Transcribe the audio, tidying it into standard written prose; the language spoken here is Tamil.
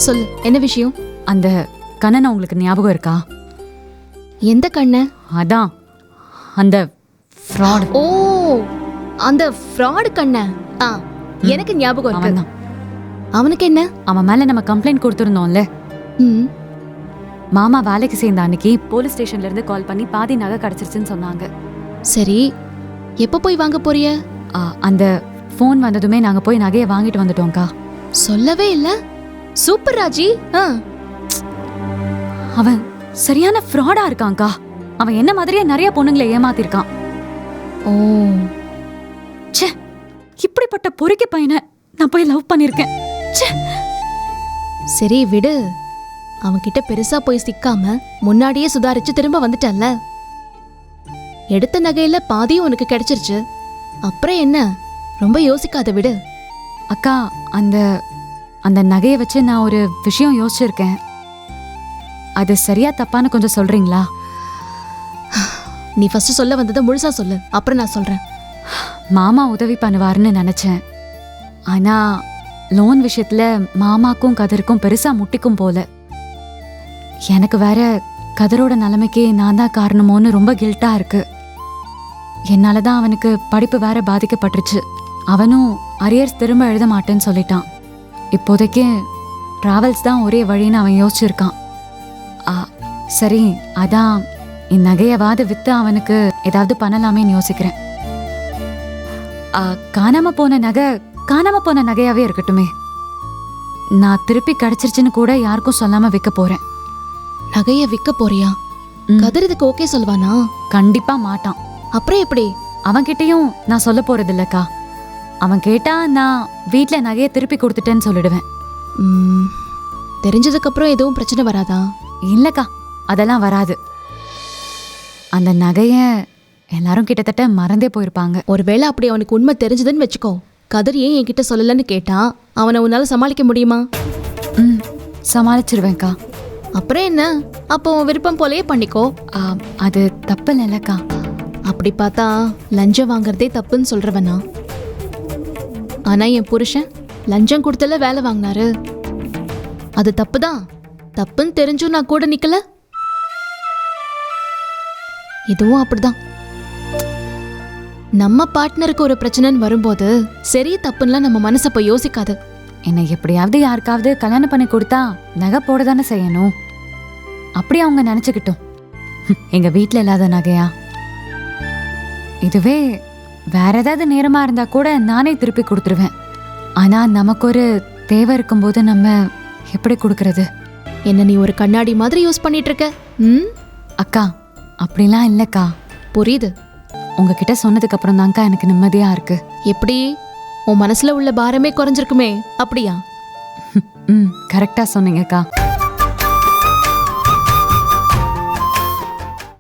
சொல்லு, என்ன விஷயம்? அந்த கண்ணனை உங்களுக்கு ஞாபகம் இருக்கா? எந்த கண்ண? அதான் அந்த ஃப்ராட். ஓ, அந்த ஃப்ராட் கண்ண. எனக்கு ஞாபகம் இருக்கு. அவன்தான். அவனுக்கு என்ன? அவன் மேல நம்ம கம்ப்ளைண்ட் கொடுத்துருந்தோம்ல. ம். மாமா வேலைக்கு சேர்ந்த அன்னைக்கு போலீஸ் ஸ்டேஷன்ல இருந்து கால் பண்ணி பாதி நகை கிடைச்சிருச்சுன்னு சொன்னாங்க. சரி, எப்ப போய் வாங்க போறிய? அந்த ஃபோன் வந்ததுமே நாங்க போய் நகையை வாங்கிட்டு வந்துட்டோம்க்கா. சொல்லவே இல்ல. சூப்பர் ராஜி. அவன் சரியான ஃப்ராடா இருக்கான்க்கா. அவன் என்ன மாதிரியே நிறைய பொண்ணுங்களை ஏமாத்திருக்கான். ஓ, ச்சே, இப்படிப்பட்ட பொறுக்கி பையனை நான் போய் லவ் பண்ணிருக்கேன். சரி விடு. அவன்கிட்ட பெருசா போய் சிக்காம முன்னாடியே சுதாரிச்சு திரும்ப வந்துட்டல்ல. எடுத்த நகையில பாதியும் உனக்கு கிடைச்சிருச்சு. அப்புறம் என்ன, ரொம்ப யோசிக்காத, விடு. அக்கா, அந்த அந்த நகையை வச்சு நான் ஒரு விஷயம் யோசிச்சிருக்கேன். அது சரியா தப்பான்னு கொஞ்சம் சொல்றீங்களா? நீ ஃபர்ஸ்ட் சொல்ல வந்ததை முழுசா சொல்லு, அப்புறம் நான் சொல்றேன். மாமா உதவி பண்ணுவாருன்னு நினைச்சேன். ஆனா லோன் விஷயத்துல மாமாக்கும் கதிருக்கும் பெருசா முட்டிக்கும் போல. எனக்கு வேற கதிரோட நிலைமைக்கு நான் தான் காரணமோன்னு ரொம்ப கில்ட்டா இருக்கு. என்னாலதான் அவனுக்கு படிப்பு வேற பாதிக்கப்பட்டுருச்சு. அவனும் அரியர்ஸ் திரும்ப எழுத மாட்டேன்னு சொல்லிட்டான். இப்போதைக்கு டிராவல்ஸ் தான் ஒரே வழின்னு அவன் யோசிச்சிருக்கான். சரி, அதான் இந்நகையவாது வித்து அவனுக்கு ஏதாவது பண்ணலாமேன்னு யோசிக்கிறேன். காணாம போன நகையாவே இருக்கட்டுமே. நான் திருப்பி கிடைச்சிருச்சுன்னு கூட யாருக்கும் சொல்லாம விற்க போறேன். நகைய விற்க போறியா? கதிர் இதுக்கு ஓகே சொல்வானா? கண்டிப்பா மாட்டான். அப்புறம் எப்படி? அவன்கிட்டயும் நான் சொல்ல போறது இல்லக்கா. அவன் கேட்டா நான் வீட்டுல நகையை திருப்பி கொடுத்துட்டேன்னு சொல்லிடுவேன். தெரிஞ்சதுக்கு அப்புறம் எதுவும் பிரச்சனை வராதா? இல்லக்கா, அதெல்லாம் வராது. அந்த நகைய எல்லாரும் கிட்டத்தட்ட மறந்தே போயிருப்பாங்க. ஒருவேளை அப்படி அவனுக்கு உண்மை தெரிஞ்சதுன்னு வச்சுக்கோ, கதிர் ஏன் என்கிட்ட சொல்லலன்னு கேட்டா அவனை உன்னால சமாளிக்க முடியுமா? சமாளிச்சிருவேன்க்கா. அப்புறம் என்ன, அப்போ விருப்பம் போலயே பண்ணிக்கோ. அது தப்பு இல்லக்கா. அப்படி பார்த்தா லஞ்சம் வாங்குறதே தப்புன்னு சொல்றவனா? ஆனா என் புருஷன் லஞ்சம் கொடுத்தல வேலை வாங்கினாரு. அது தப்புதான். தப்புன்னு தெரிஞ்சும் நான் கூட நிக்கல. இதுவும் அப்படிதான். நம்ம பார்ட்னருக்கு ஒரு பிரச்சனைன்னு வரும்போது சரி தப்புன்னா நம்ம மனசை போய் யோசிக்காது. என்னை எப்படியாவது யாருக்காவது கல்யாணம் பண்ணி கொடுத்தா நகை போட தானே செய்யணும். அப்படி அவங்க நினைச்சுக்கிட்டோம். எங்க வீட்டுல இல்லாத நகையா? இதுவே வேற ஏதாவது நேரமா இருந்தா கூட நானே திருப்பி கொடுத்துருவேன். ஆனா நமக்கு ஒரு தேவை இருக்கும்போது நம்ம எப்படி கொடுக்கறது? என்ன நீ ஒரு கண்ணாடி மாதிரி யூஸ் பண்ணிட்டு இருக்க? அக்கா, அப்படிலாம் இல்லக்கா. புரியுது. உங்ககிட்ட சொன்னதுக்கு அப்புறம் தான்க்கா எனக்கு நிம்மதியா இருக்கு. எப்படி? உன் மனசுல உள்ள பாரமே குறைஞ்சிருக்குமே, அப்படியா? கரெக்டா சொன்னீங்கக்கா.